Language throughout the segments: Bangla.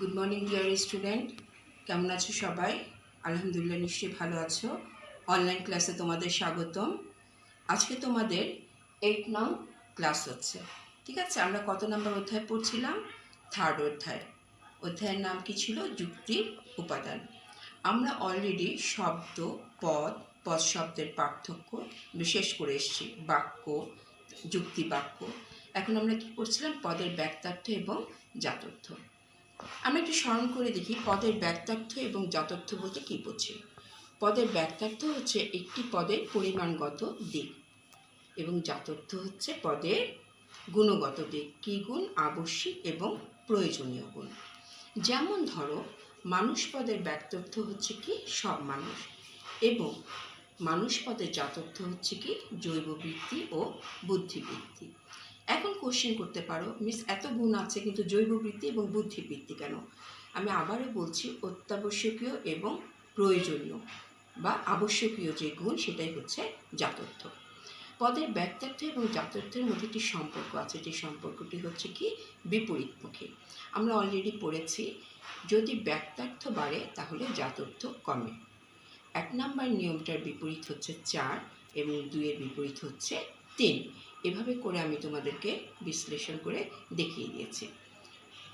গুড মর্নিং ডিয়ার স্টুডেন্ট, কেমন আছো সবাই? আলহামদুলিল্লাহ, নিশ্চয়ই ভালো আছো। অনলাইন ক্লাসে তোমাদের স্বাগতম। আজকে তোমাদের 8 নং ক্লাস হচ্ছে, ঠিক আছে? আমরা কত নম্বর অধ্যায় পড়ছিলাম? 3rd অধ্যায়। অধ্যায়ের নাম কি ছিল? যুক্তির উপাদান। আমরা অলরেডি শব্দ, পদ, পদ শব্দের পার্থক্য বিশেষ করে এসেছি, বাক্য, যুক্তি বাক্য। এখন আমরা কি পড়ছিলাম? পদের ব্যক্তার্থ এবং জাতর্থ। আমরা একটু স্মরণ করে দেখি পদের ব্যক্তার্থ এবং জাতর্থ বলতে কী বুঝি। পদের ব্যক্তার্থ হচ্ছে একটি পদের পরিমাণগত দিক এবং জাতর্থ হচ্ছে পদের গুণগত দিক। কী গুণ? আবশ্যিক এবং প্রয়োজনীয় গুণ। যেমন ধরো, মানুষ পদের ব্যক্তার্থ হচ্ছে কি? সব মানুষ। এবং মানুষ পদের জাতর্থ হচ্ছে কি? জৈববৃত্তি ও বুদ্ধিবৃত্তি। এখন কোশ্চেন করতে পারো, মিস এত গুণ আছে কিন্তু জৈববৃত্তি এবং বুদ্ধিবৃত্তি কেন? আমি আবারও বলছি, অত্যাবশ্যকীয় এবং প্রয়োজনীয় বা আবশ্যকীয় যে গুণ সেটাই হচ্ছে জাতর্থ। পদের ব্যক্তার্থ এবং জাতর্থের মধ্যে একটি সম্পর্ক আছে, যে সম্পর্কটি হচ্ছে কি? বিপরীতমুখী। আমরা অলরেডি পড়েছি, যদি ব্যক্তার্থ বাড়ে তাহলে জাতর্থ কমে। 1 নম্বর নিয়মটার বিপরীত হচ্ছে 4 এবং 2-এর বিপরীত হচ্ছে 3। এভাবে করে আমি তোমাদেরকে বিশ্লেষণ করে দেখিয়ে দিয়েছি।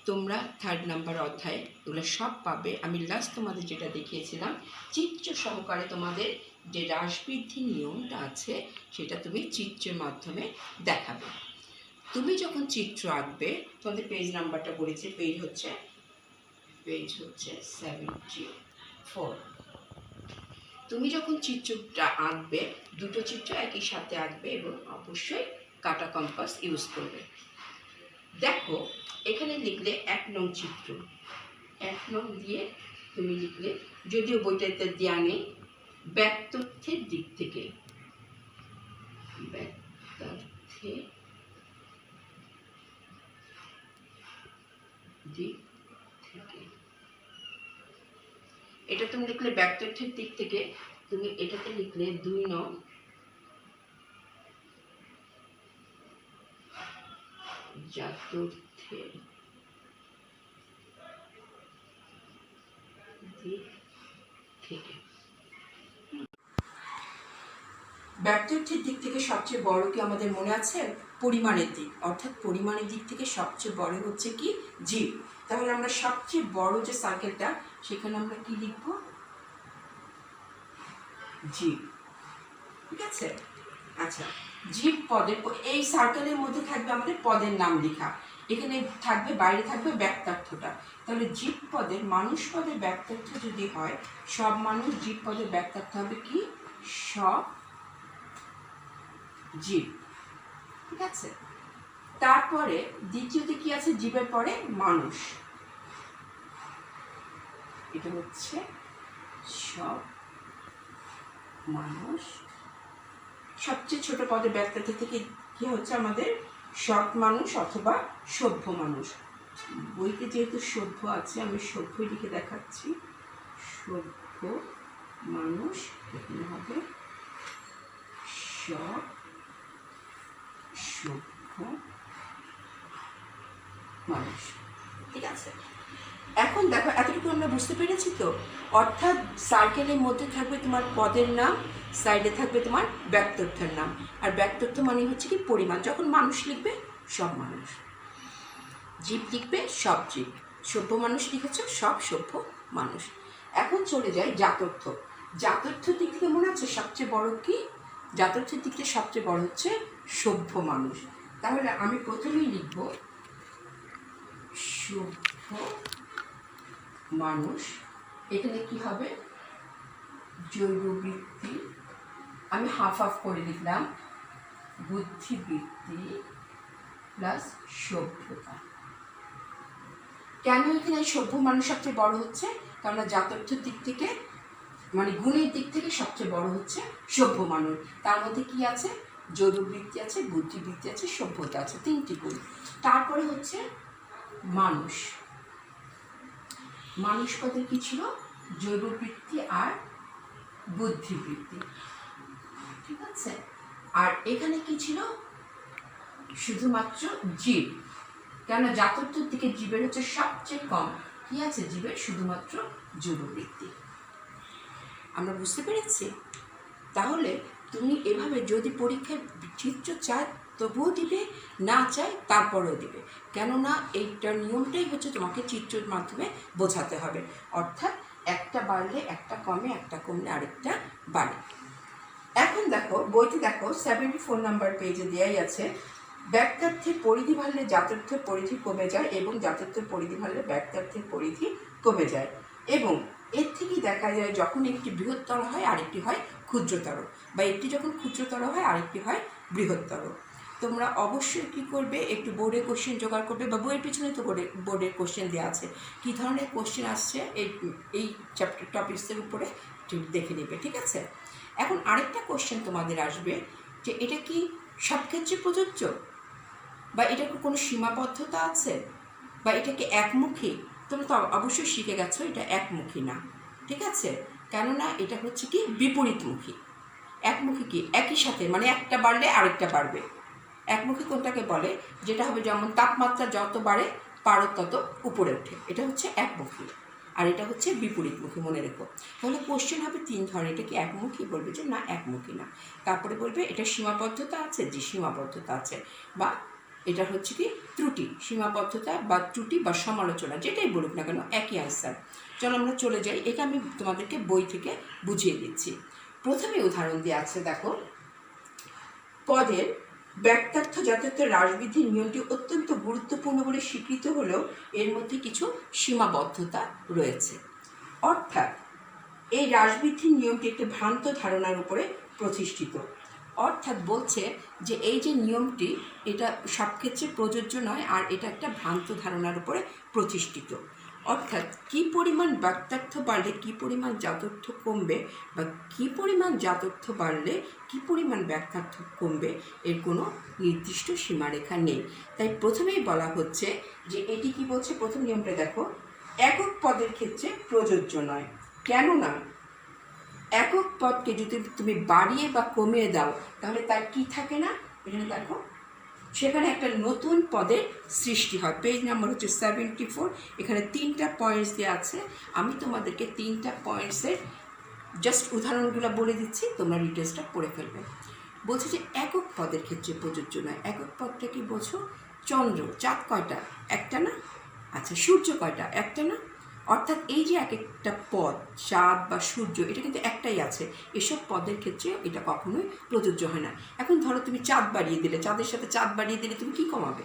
তোমরা 3rd নাম্বার অধ্যায়ে এগুলো সব পাবে। আমি লাস্ট তোমাদের যেটা দেখিয়েছিলাম, চিত্র সহকারে তোমাদের যে হ্রাসবৃদ্ধির নিয়মটা আছে সেটা তুমি চিত্রের মাধ্যমে দেখাবে। তুমি যখন চিত্র আঁকবে, তোমাদের পেজ নাম্বারটা বলেছে, পেজ হচ্ছে 74। তুমি যখন চিত্রটা আঁকবে, দুটো চিত্র একই সাথে আঁকবে এবং অবশ্যই কাটা কম্পাস ইউজ করবে। দেখো, এখানে লিখলে 1 নং চিত্র, 1 নং দিয়ে তুমি লিখলে, যদিও বইটাতে দেওয়া নেই, ব্যক্তার্থের দিক থেকে, ব্যক্তার্থের দিক থেকে, এটা তুমি লিখলে ব্যক্তার্থের দিক থেকে। তুমি এটাতে লিখলে 2 নং জাতর্থের দিক থেকে। ব্যক্তার্থের দিক থেকে সবচেয়ে বড় কি আমাদের মনে আছে? পরিমাণের দিক, অর্থাৎ পরিমাণের দিক থেকে সবচেয়ে বড় হচ্ছে কি? জীব। তাহলে আমরা সবচেয়ে বড় যে সার্কেলটা, সেখানে আমরা কি লিখব? জীব, ঠিক আছে? আচ্ছা, জীব পদের, এই সার্কেলের মধ্যে থাকবে আমাদের পদের নাম লেখা, এখানে থাকবে, বাইরে থাকবে ব্যক্তার্থটা। তাহলে জীব পদের, মানুষ পদের ব্যক্তার্থ যদি হয় সব মানুষ, জীব পদের ব্যক্তার্থ হবে কি? সব জীব, ঠিক আছে? তারপরে দ্বিতীয়তে কি আছে? জীবের পরে মানুষ, এটা হচ্ছে সব মানুষ। সবচেয়ে ছোট পদের ব্যক্তার্থ থেকে কি হচ্ছে আমাদের? সৎ মানুষ অথবা সভ্য মানুষ। বইতে যেহেতু সভ্য আছে, আমি সভ্যই লিখে দেখাচ্ছি। সভ্য মানুষ, এখানে হবে সভ্য মানুষ, ঠিক আছে? এখন দেখো, এতটুকু আমরা বুঝতে পেরেছি তো? অর্থাৎ সার্কেলের মধ্যে থাকবে তোমার পদের নাম, সাইডে থাকবে তোমার ব্যক্তার্থের নাম। আর ব্যক্তার্থ মানে হচ্ছে কি? পরিমাণ। যখন মানুষ লিখবে সব মানুষ, জীব লিখবে সব জীব, সভ্য মানুষ লিখেছ সব সভ্য মানুষ। এখন চলে যায় জাতর্থ। জাতর্থ দিক থেকে মনে আছে সবচেয়ে বড় কি? জাতর্থের দিক থেকে সবচেয়ে বড় হচ্ছে সভ্য মানুষ। তাহলে আমি প্রথমেই লিখব সভ্য মানুষ। এখানে কি হবে? জৈববৃত্তি, আমি হাফ হাফ করে লিখলাম, বুদ্ধিবৃত্তি প্লাস সভ্যতা। কেন এখানে সভ্য মানুষ সবচেয়ে বড় হচ্ছে? কারণ জাতর্থের দিক থেকে, মানে গুণের দিক থেকে সবচেয়ে বড় হচ্ছে সভ্য মানুষ। তার মধ্যে কি আছে? জৈববৃত্তি আছে, বুদ্ধিবৃত্তি আছে, সভ্যতা আছে, 3টি গুণ। তারপরে হচ্ছে মানুষ। মানুষ পদের কি ছিল? জৈববৃত্তি আর বুদ্ধিবৃত্তি, ঠিক আছে? আর এখানে কি ছিল? শুধুমাত্র জীব। কেন? জাতর্থের দিকে জীবের হচ্ছে সবচেয়ে কম, কি আছে জীবের? শুধুমাত্র যৌগবৃত্তি। আমরা বুঝতে পেরেছি? তাহলে তুমি এভাবে যদি পরীক্ষায় চিত্র চায় তবুও দিবে, না চায় তারপরেও দিবে, কেননা এইটার নিয়মটাই হচ্ছে তোমাকে চিত্রের মাধ্যমে বোঝাতে হবে। অর্থাৎ একটা বাড়লে একটা কমে, একটা কমলে আরেকটা বাড়ে। এখন দেখো বইটি দেখো 74 নাম্বার পেজে দেওয়াই আছে, ব্যাক্তার্থের পরিধি বাড়লে জাতর্থের পরিধি কমে যায় এবং জাতর্থের পরিধি বাড়লে ব্যাক্তার্থের পরিধি কমে যায়, এবং এর থেকেই দেখা যায় যখন একটি বৃহত্তর হয় আরেকটি হয় ক্ষুদ্রতর, বা একটি যখন ক্ষুদ্রতর হয় আরেকটি হয় বৃহত্তর। তোমরা অবশ্যই কী করবে, একটু বোর্ডের কোশ্চেন জোগাড় করবে, বা বইয়ের পিছনে তো বোর্ডের কোশ্চেন দেওয়া আছে, কী ধরনের কোশ্চেন আসছে এই চ্যাপ্টার টপিক্সের উপরে দেখে নেবে, ঠিক আছে? এখন আরেকটা কোশ্চেন তোমাদের আসবে যে এটা কি সব ক্ষেত্রে প্রযোজ্য, বা এটার কোনো সীমাবদ্ধতা আছে, বা এটা কি একমুখী? তোমরা তো অবশ্যই শিখে গেছো এটা একমুখী না, ঠিক আছে? কেননা এটা হচ্ছে কি বিপরীতমুখী। একমুখী কি? একই সাথে, মানে একটা বাড়লে আরেকটা বাড়বে। একমুখী কোনটাকে বলে? যেটা হবে যেমন তাপমাত্রা যত বাড়ে পারদ তত উপরে ওঠে, এটা হচ্ছে একমুখী। আর এটা হচ্ছে বিপরীতমুখী, মনে রেখো। তাহলে কোশ্চেন হবে 3 ধরনের, এটা কি একমুখী? বলবে যে না একমুখী না। তারপরে বলবে এটা সীমাবদ্ধতা আছে, যে সীমাবদ্ধতা আছে, বা এটা হচ্ছে কি ত্রুটি, সীমাবদ্ধতা বা ত্রুটি বা সমালোচনা, যেটাই বলুক না কেন একই আনসার। চলো আমরা চলে যাই, এটা আমি তোমাদেরকে বই থেকে বুঝিয়ে দিচ্ছি। প্রথমে উদাহরণ দিয়ে আছে, দেখো পদের ব্যাক্তার্থ জাতর্থের হ্রাসবৃদ্ধির নিয়মটি অত্যন্ত গুরুত্বপূর্ণ বলে স্বীকৃত হলেও এর মধ্যে কিছু সীমাবদ্ধতা রয়েছে। অর্থাৎ এই হ্রাসবৃদ্ধির নিয়মটি একটি ভ্রান্ত ধারণার উপরে প্রতিষ্ঠিত। অর্থাৎ বলছে যে এই যে নিয়মটি এটা সব ক্ষেত্রে প্রযোজ্য নয়, আর এটা একটা ভ্রান্ত ধারণার উপরে প্রতিষ্ঠিত। অর্থাৎ কী পরিমাণ ব্যাক্তার্থ বাড়লে কী পরিমাণ জাতর্থ কমবে, বা কী পরিমাণ জাতর্থ বাড়লে কী পরিমাণ ব্যাক্তার্থ কমবে, এর কোনো নির্দিষ্ট সীমারেখা নেই। তাই প্রথমেই বলা হচ্ছে যে এটি কি বলছে, প্রথম নিয়মটা দেখো, একক পদের ক্ষেত্রে প্রযোজ্য নয়। কেননা একক পদকে যদি তুমি বাড়িয়ে বা কমিয়ে দাও তাহলে তার কি থাকে না, এখানে দেখো সেখানে একটা নতুন পদের সৃষ্টি হয়। পেজ নাম্বার হচ্ছে 74, এখানে 3টা পয়েন্টস দেওয়া আছে। আমি তোমাদেরকে 3টা পয়েন্টসের জাস্ট উদাহরণগুলো বলে দিচ্ছি, তোমরা ডিটেলসটা পড়ে ফেলবে। বলছে যে একক পদের ক্ষেত্রে প্রযোজ্য নয়। একক পদটা কি বলছো? চন্দ্র, চাঁদ কয়টা? একটা না? আচ্ছা, সূর্য কয়টা? একটা না? অর্থাৎ এই যে এক একটা পদ, চাঁদ বা সূর্য, এটা কিন্তু একটাই আছে। এসব পদের ক্ষেত্রে এটা কখনোই প্রযোজ্য হয় না। এখন ধরো তুমি চাঁদ বাড়িয়ে দিলে, চাঁদের সাথে চাঁদ বাড়িয়ে দিলে তুমি কি কমাবে?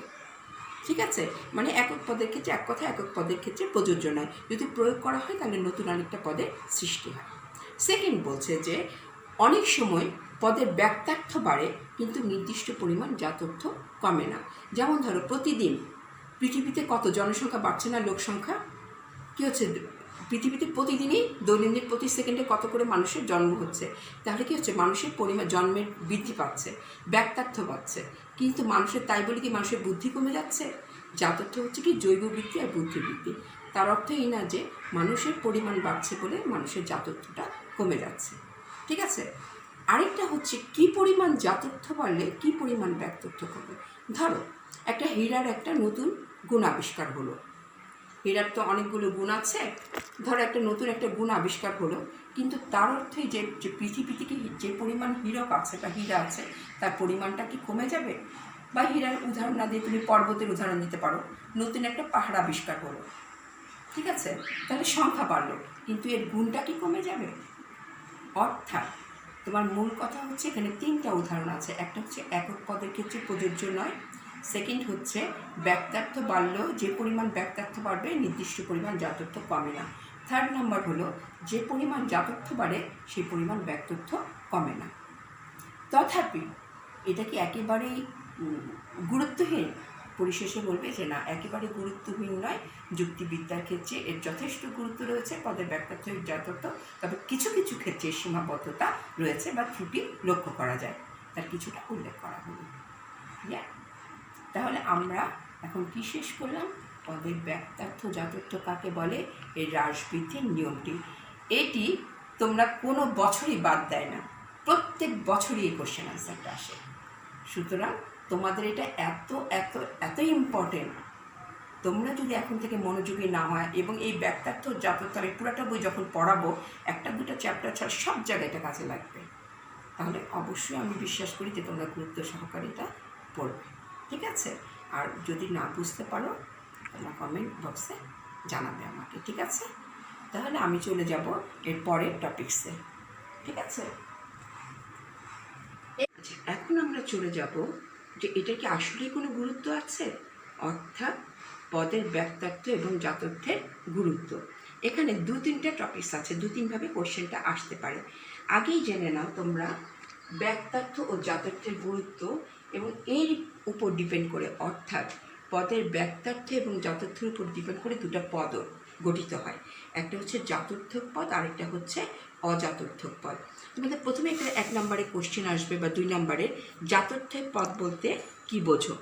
ঠিক আছে, মানে একক পদের ক্ষেত্রে এক কথা, একক পদের ক্ষেত্রে প্রযোজ্য নয়। যদি প্রয়োগ করা হয় তাহলে নতুন আরেকটা পদের সৃষ্টি হয়। সেকেন্ড বলছে যে অনেক সময় পদের ব্যাক্তার্থ বাড়ে কিন্তু নির্দিষ্ট পরিমাণ জাতর্থ কমে না। যেমন ধরো প্রতিদিন পৃথিবীতে কত জনসংখ্যা বাড়ছে না, লোক সংখ্যা কী হচ্ছে, পৃথিবীতে প্রতিদিনই দৈনন্দিন প্রতি সেকেন্ডে কত করে মানুষের জন্ম হচ্ছে, তাহলে কী হচ্ছে, মানুষের পরিমাণ জন্মের বৃদ্ধি পাচ্ছে, ব্যাক্তার্থ পাচ্ছে। কিন্তু মানুষের, তাই বলে কি মানুষের বুদ্ধি কমে যাচ্ছে? জাতর্থ হচ্ছে কি জৈব বৃদ্ধি আর বুদ্ধিবৃদ্ধি। তার অর্থ এই না যে মানুষের পরিমাণ বাড়ছে বলে মানুষের জাতর্থটা কমে যাচ্ছে, ঠিক আছে? আরেকটা হচ্ছে কি পরিমাণ জাতর্থ বাড়লে কি পরিমাণ ব্যাক্তার্থ কমে। ধরো একটা হীরার একটা নতুন গুণ আবিষ্কার হলো, হীরার তো অনেকগুলো গুণ আছে, ধরো একটা নতুন একটা গুণ আবিষ্কার হলো, কিন্তু তার অর্থে যে পৃথিবীতে কি যে পরিমাণ হীরক আছে বা হীরা আছে তার পরিমাণটা কি কমে যাবে? বা হীরার উদাহরণ না দিয়ে তুমি পর্বতের উদাহরণ দিতে পারো, নতুন একটা পাহাড় আবিষ্কার হলো, ঠিক আছে, তাহলে সংখ্যা বাড়লো কিন্তু এর গুণটা কি কমে যাবে? অর্থাৎ তোমার মূল কথা হচ্ছে এখানে 3টা উদাহরণ আছে। একটা হচ্ছে একক পদের ক্ষেত্রে প্রযোজ্য নয়, সেকেন্ড হচ্ছে ব্যাক্তার্থ বাড়লেও যে পরিমাণ ব্যাক্তার্থ বাড়বে নির্দিষ্ট পরিমাণ জাতর্থ কমে না। থার্ড নাম্বার হলো যে পরিমাণ জাতর্থ বাড়ে সেই পরিমাণ ব্যাক্তার্থ কমে না। তথাপি এটা কি একেবারেই গুরুত্বহীন? পরিশেষে বলবে যে না, একেবারে গুরুত্বহীন নয়। যুক্তিবিদ্যার ক্ষেত্রে এর যথেষ্ট গুরুত্ব রয়েছে, পদের ব্যাক্তার্থ জাতর্থ, তবে কিছু কিছু ক্ষেত্রে সীমাবদ্ধতা রয়েছে বা ত্রুটি লক্ষ্য করা যায়, তার কিছুটা উল্লেখ করা হলো। তাহলে আমরা এখন কি শেষ করলাম? পদের ব্যাক্তার্থ জাতর্থ কাকে বলে, এর হ্রাসবৃদ্ধির নিয়মটি। এটি তোমরা কোনো বছরই বাদ দেয় না, প্রত্যেক বছরই এই কোশ্চেন আনসারটা আসে। সুতরাং তোমাদের এটা এত এত এত ইম্পর্টেন্ট তোমরা যদি এখন থেকে মনোযোগী না হয় এবং এই ব্যাক্তার্থ জাতর্থ আমি পুরাটা বই যখন পড়াবো একটা দুটো চ্যাপ্টার ছাড়া সব জায়গায় এটা কাজে লাগবে, তাহলে অবশ্যই আমি বিশ্বাস করি যে তোমরা গুরুত্ব সহকারে এটা পড়বে। ঠিক আছে? আর যদি না বুঝতে পারো তোমরা কমেন্ট বক্সে জানাবে আমাকে। ঠিক আছে? তাহলে আমি চলে যাব এর পরের টপিকসে। ঠিক আছে? আচ্ছা, এখন আমরা চলে যাব যে এটা কি আসলেই কোনো গুরুত্ব আছে, অর্থাৎ পদের ব্যাক্তার্থ এবং জাতর্থের গুরুত্ব। এখানে দু তিনটা টপিকস আছে, দু তিনভাবে কোশ্চেনটা আসতে পারে। আগেই জেনে নাও তোমরা ব্যাক্তার্থ ও জাতর্থের গুরুত্ব এবং এর উপর ডিপেন্ড করে, অর্থাৎ পদের ব্যাক্তার্থ এবং জাতর্থের উপর ডিপেন্ড করে দুটো পদ গঠিত হয়। একটা হচ্ছে জাতর্থক পদ, আরেকটা হচ্ছে অজাতর্থক পদ। তোমাদের প্রথমে এখানে 1 নম্বরে কোশ্চেন আসবে বা 2 নম্বরে, জাতর্থক পদ বলতে কি বোঝো?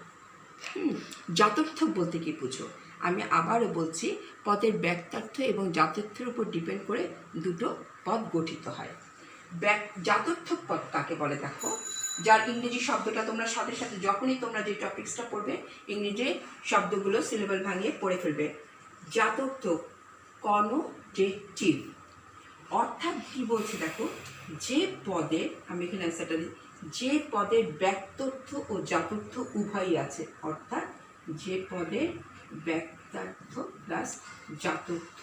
জাতর্থক বলতে কি বুঝো? আমি আবারও বলছি, পদের ব্যাক্তার্থ এবং জাতর্থের উপর ডিপেন্ড করে দুটো পদ গঠিত হয়। জাতর্থক পদ কাকে বলে দেখো, যার ইংরেজি শব্দটা তোমরা সাথে সাথে যখনই তোমরা যে টপিক্সটা পড়বে ইংরেজি শব্দগুলো সিলেবাস ভাঙিয়ে পড়ে ফেলবে। জাতর্থক কনোটেটিভ, অর্থাৎ কি বলছে দেখো, যে পদে, আমি এখানে অ্যান্সারটা দিই, যে পদের ব্যাক্তার্থ ও জাতর্থ উভয়ই আছে, অর্থাৎ যে পদের ব্যাক্তার্থ প্লাস জাতর্থ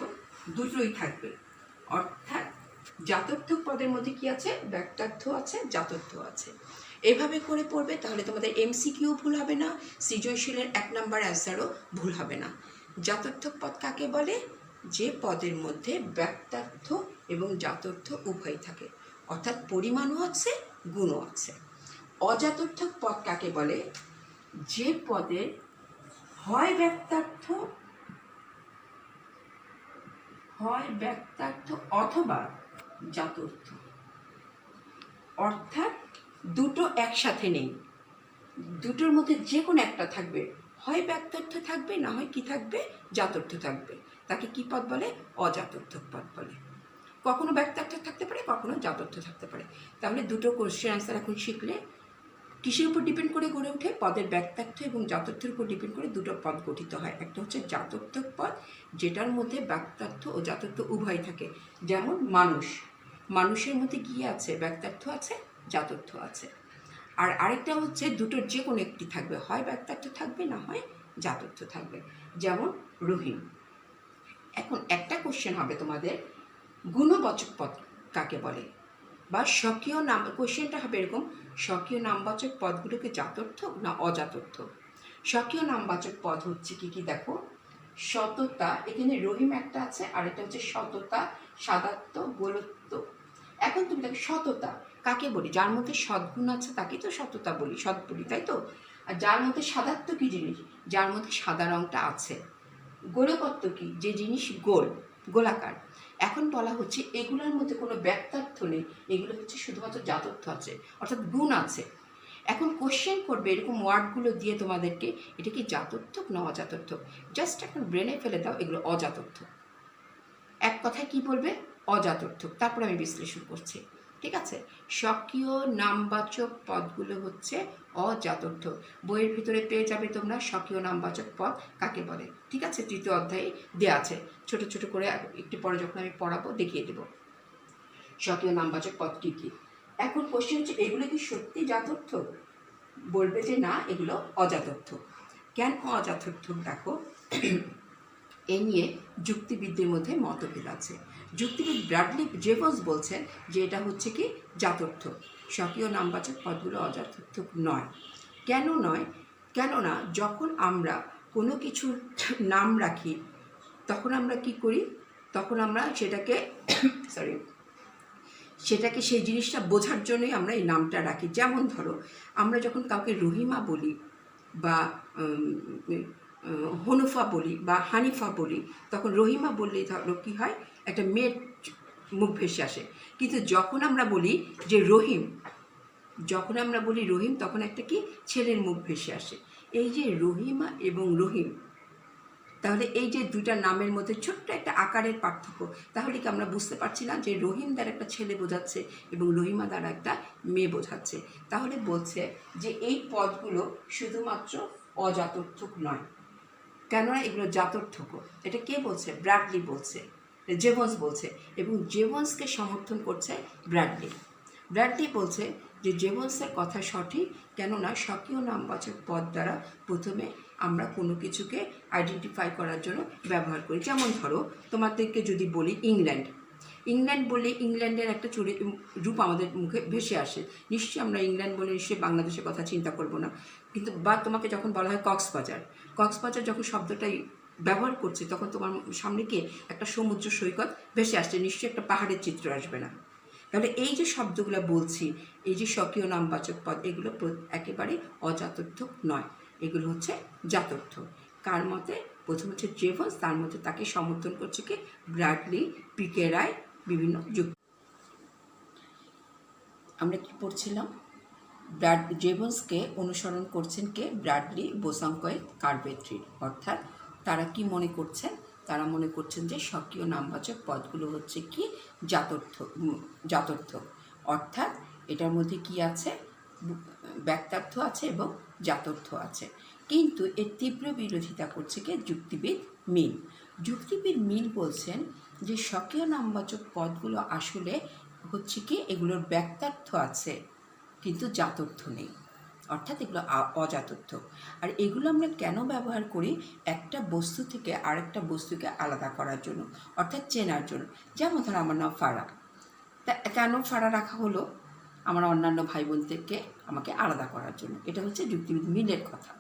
দুটোই থাকবে। অর্থাৎ জাতর্থক পদের মধ্যে কি আছে? ব্যাক্তার্থ আছে, জাতর্থ আছে। এভাবে করে পড়বে, তাহলে তোমাদের এমসিকিউ ভুল হবে না, সৃজনশীলের 1 নম্বর অ্যান্সারও ভুল হবে না। জাতর্থক পদ কাকে বলে? যে পদের মধ্যে ব্যাক্তার্থ এবং জাতর্থ উভয় থাকে, অর্থাৎ পরিমাণও আছে, গুণও আছে। অজাতর্থক পদ কাকে বলে? যে পদের হয় ব্যাক্তার্থ অথবা জাতর্থ, অর্থাৎ দুটো একসাথে নেই, দুটোর মধ্যে যে কোনো একটা থাকবে, হয় ব্যাক্তার্থ থাকবে, না হয় কি থাকবে? জাতর্থ থাকবে। তাকে কি পদ বলে? অজাতর্থক পদ বলে। কখনো ব্যাক্তার্থ থাকতে পারে, কখনো জাতর্থ থাকতে পারে। তাহলে দুটো কোশ্চেন অ্যান্সার এখন শিখলে। কিসের উপর ডিপেন্ড করে গড়ে ওঠে? পদের ব্যাক্তার্থ এবং জাতর্থের উপর ডিপেন্ড করে দুটো পদ গঠিত হয়। একটা হচ্ছে জাতর্থক পদ, যেটার মধ্যে ব্যাক্তার্থ ও জাতর্থ উভয় থাকে। যেমন মানুষের মধ্যে কি আছে? ব্যাক্তার্থ আছে, জাতর্থ আছে। আর আরেকটা হচ্ছে দুটোর যে কোনো একটি থাকবে, হয় ব্যাক্তার্থ থাকবে, না হয় জাতর্থ থাকবে। যেমন রহিম। এখন একটা কোশ্চেন হবে তোমাদের, গুণবাচক পদ কাকে বলে? বা স্বকীয় নাম, কোশ্চেনটা হবে এরকম, স্বকীয় নামবাচক পদগুলোকে জাতর্থ না অজাতর্থ? স্বকীয় নামবাচক পদ হচ্ছে কি কি দেখো, সততা, এখানে রহিম একটা আছে, আর এটা হচ্ছে সততা, সাদাত্ব, গোলত্ব। এখন তুমি দেখো সততা কাকে বলি? যার মধ্যে সদ্গুণ আছে তাকে তো সততা বলি, সৎ বলি, তাই তো? আর যার মধ্যে সাদাত্ব কি জিনিস? যার মধ্যে সাদা রঙটা আছে। গোলকত্ব কি? যে জিনিস গোলাকার। এখন বলা হচ্ছে এগুলোর মধ্যে কোনো ব্যাক্তার্থ নেই, এগুলো হচ্ছে শুধুমাত্র জাতর্থ আছে, অর্থাৎ গুণ আছে। এখন কোশ্চেন করবে এরকম ওয়ার্ডগুলো দিয়ে তোমাদেরকে, এটা কি জাতর্থক না অজাতর্থক? জাস্ট এখন ব্রেনে ফেলে দাও, এগুলো অজাতর্থক। এক কথায় কি বলবে? অজাতর্থক। তারপর আমি বিশ্লেষণ করছি। ঠিক আছে? স্বকীয় নামবাচক পদগুলো হচ্ছে অজাতর্থ। বইয়ের ভিতরে পেয়ে যাবে তোমরা স্বকীয় নামবাচক পদ কাকে বলে। ঠিক আছে? 3য় অধ্যায়ে দেওয়া আছে, ছোট ছোট করে একটু পরে যখন আমি পড়াবো দেখিয়ে দেব স্বকীয় নামবাচক পদ কী কী। এখন কোশ্চেন হচ্ছে এগুলো কি সত্যি জাতর্থ? বলবে যে না, এগুলো অজাতর্থ। কেন অজাতর্থক? দেখো, এ নিয়ে যুক্তিবিদদের মধ্যে মতভেদ আছে। যুক্তিবিদ ব্র্যাডলি জেভস বলছেন যে এটা হচ্ছে কি জাতর্থ, স্বকীয় নামবাচক পদগুলো অজাতর্থক নয়। কেন নয়? কেননা যখন আমরা কোনো কিছুর নাম রাখি তখন আমরা কি করি? তখন আমরা সেটাকে সেই জিনিসটা বোঝার জন্যই আমরা এই নামটা রাখি। যেমন ধরো, আমরা যখন কাউকে রহিমা বলি বা হনুফা বলি বা হানিফা বলি, তখন রহিমা বললেই ধরো কী হয়? একটা মেয়ের মুখ ভেসে আসে। কিন্তু যখন আমরা বলি যে রহিম, তখন একটা কি ছেলের মুখ ভেসে আসে। এই যে রহিমা এবং রহিম, তাহলে এই যে দুইটা নামের মধ্যে ছোট্ট একটা আকারের পার্থক্য, তাহলে কি আমরা বুঝতে পারছি না যে রহিম দ্বারা একটা ছেলে বোঝাচ্ছে এবং রহিমা দ্বারা একটা মেয়ে বোঝাচ্ছে? তাহলে বলছে যে এই পদগুলো শুধুমাত্র অজাতর্থক নয়। কেননা এগুলো জাতর্থক। এটা কে বলছে? ব্র্যাডলি বলছে, জেভন্স বলছে, এবং জেভন্সকে সমর্থন করছে ব্র্যাডলি। ব্র্যাডলি বলছে যে জেভন্সের কথা সঠিক, কেননা স্বকীয় নামবাচক পদ দ্বারা প্রথমে আমরা কোনো কিছুকে আইডেন্টিফাই করার জন্য ব্যবহার করি। যেমন ধরো, তোমাদেরকে যদি বলি ইংল্যান্ড, ইংল্যান্ড বলে ইংল্যান্ডের একটা রূপ আমাদের মুখে ভেসে আসে। নিশ্চয়ই আমরা ইংল্যান্ড বলে নিশ্চয়ই বাংলাদেশের কথা চিন্তা করব না, কিন্তু বা তোমাকে যখন বলা হয় কক্সবাজার, কক্সবাজার যখন শব্দটাই ব্যবহার করছে তখন তোমার সামনে গিয়ে একটা সমুদ্র সৈকত ভেসে আসছে, নিশ্চয়ই একটা পাহাড়ের চিত্র আসবে না। তাহলে এই যে শব্দগুলো বলছি, এই যে স্বকীয় নামবাচক পদ, এগুলো একেবারে অজাতর্থক নয়, এগুলো হচ্ছে জাতর্থক। কার মতে? প্রথম হচ্ছে জেভন্স, তার মধ্যে তাকে সমর্থন করছে কি? ব্র্যাডলি, পিকে রায়, বিভিন্ন যুক্তি। আমরা কি পড়ছিলাম? জেভন্সকে অনুসরণ করছেন কে? ব্র্যাডলি, বোসাঙ্কয়েট, কারভেট্রি। অর্থাৎ তারা কি মনে করছেন? তারা মনে করছেন যে স্বকীয় নামবাচক পদগুলো হচ্ছে কি? জাতর্থক। অর্থাৎ এটার মধ্যে কি আছে? ব্যক্তার্থ আছে এবং জাতর্থ আছে। কিন্তু এর তীব্র বিরোধিতা করছে কে? যুক্তিবিদ মিল। যুক্তিবিদ মিল বলছেন যে স্বকীয় নামবাচক পদগুলো আসলে হচ্ছে কি? এগুলোর ব্যক্তার্থ আছে কিন্তু জাতর্থ নেই, অর্থাৎ এগুলো অজাতর্থ। আর এগুলো আমরা কেন ব্যবহার করি? একটা বস্তু থেকে আরেকটা বস্তুকে আলাদা করার জন্য, অর্থাৎ চেনার জন্য। যেমন ধর, আমার নাম ফারা, তা কেন ফারা রাখা হলো? আমার অন্যান্য ভাই বোন থেকে আমাকে আলাদা করার জন্য। এটা হচ্ছে যুক্তিবিদ মিলের কথা,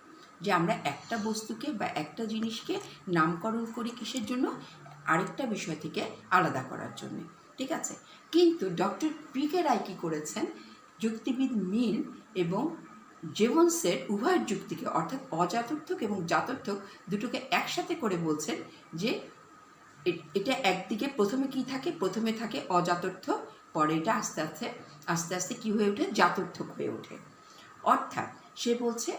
যে আমরা একটা বস্তুকে বা একটা জিনিসকে নামকরণ করি কিসের জন্য? আরেকটা বিষয় থেকে আলাদা করার জন্য। ঠিক আছে, কিন্তু ডক্টর পিকে রায় কী করেছেন? যুক্তিবিদ মিল এবং জেভন্সের উভয়ের যুক্তিকে, অর্থাৎ অজাতর্থক এবং জাতর্থক দুটোকে একসাথে করে বলছেন যে এটা একদিকে প্রথমে কি থাকে? প্রথমে থাকে অজাতর্থ, পরে এটা আস্তে আস্তে কী হয়ে ওঠে? জাতর্থক হয়ে ওঠে। অর্থাৎ সে বলছে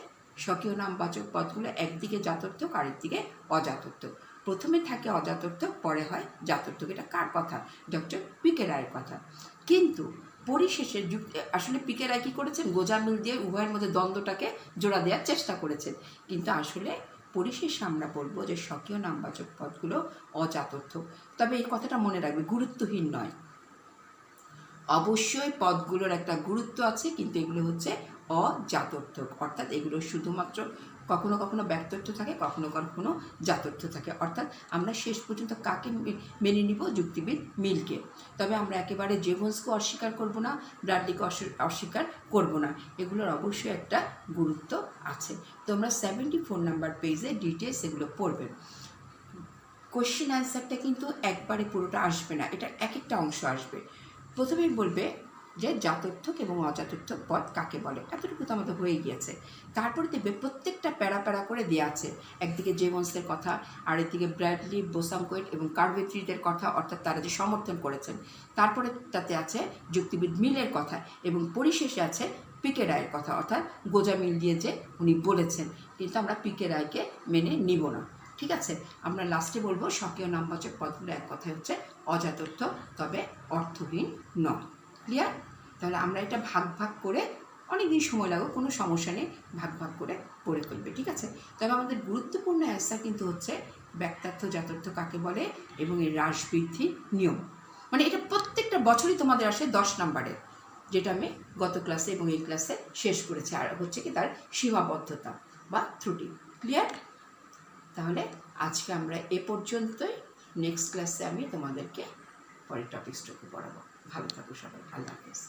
স্বকীয় নামবাচক পদগুলো একদিকে জাতর্থক, আরেকদিকে অজাতর্থক। প্রথমে থাকে অজাতর্থক, পরে হয় জাতর্থক। এটা কার কথা? ডক্টর পিকে রায়ের কথা। কিন্তু পরিশেষে আসলে পিকে রায় কী করেছেন? গোজামিল দিয়ে উভয়ের মধ্যে দ্বন্দ্বটাকে জোড়া দেওয়ার চেষ্টা করেছেন, কিন্তু আসলে পরিশেষে আমরা বলবো যে স্বকীয় নামবাচক পদগুলো অজাতর্থক। তবে এই কথাটা মনে রাখবে, গুরুত্বহীন নয়। অবশ্যই পদগুলোর একটা গুরুত্ব আছে, কিন্তু এগুলো হচ্ছে অজাতর্থক। অর্থাৎ এগুলো শুধুমাত্র কখনো কখনো ব্যক্তার্থ থাকে, কখনো কখনো জাতর্থ থাকে। অর্থাৎ আমরা শেষ পর্যন্ত কাকে মেনে নিব? যুক্তিবিদ মিলকে। তবে আমরা একেবারে জেভন্সকে অস্বীকার করব না, ব্র্যাডলিকে অস্বীকার করব না। এগুলোর অবশ্যই একটা গুরুত্ব আছে। তোমরা 74 নাম্বার পেজে ডিটেলস এগুলো পড়বে। কোশ্চেন অ্যান্সারটা কিন্তু একবারে পুরোটা আসবে না, এটা এক একটা অংশ আসবে। প্রথমেই বলবে যে জাতর্থক এবং অজাতর্থক পদ কাকে বলে, এতটুকু তো আমাদের হয়ে গিয়েছে। তারপরে দেখবে প্রত্যেকটা প্যারা করে দেওয়া আছে। একদিকে জেভন্সের কথা, আরেকদিকে ব্র্যাডলি, বোসাঙ্কয়েট এবং কারভেট্রিদের কথা, অর্থাৎ তারা যে সমর্থন করেছেন। তারপরে তাতে আছে যুক্তিবিদ মিলের কথা, এবং পরিশেষে আছে পিকে রায়ের কথা, অর্থাৎ গোজামিল দিয়ে যে উনি বলেছেন। কিন্তু আমরা পিকে রায়কে মেনে নিব না। ঠিক আছে, আমরা লাস্টে বলবো স্বকীয় নামবাচক পদগুলো এক কথায় হচ্ছে অজাতর্থ, তবে অর্থহীন নয়। ক্লিয়ার? তাহলে আমরা এটা ভাগ করে, অনেক দিন সময় লাগবে, কোনো সমস্যা নেই, ভাগ করে পড়ে ফেলবে। ঠিক আছে, তবে আমাদের গুরুত্বপূর্ণ অ্যান্সার কিন্তু হচ্ছে ব্যক্তার্থ জাতর্থ কাকে বলে এবং এর হ্রাস বৃদ্ধি নিয়ম। মানে এটা প্রত্যেকটা বছরই তোমাদের আসে 10 নাম্বারের, যেটা আমি গত ক্লাসে এবং এই ক্লাসে শেষ করেছি। আর হচ্ছে কি তার সীমাবদ্ধতা বা ত্রুটি। ক্লিয়ার? তাহলে আজকে আমরা এ পর্যন্তই। নেক্সট ক্লাসে আমি তোমাদেরকে পরের টপিকসটুকু পড়াবো। ভালো থাকো সবাই, আল্লাহ হাফেজ।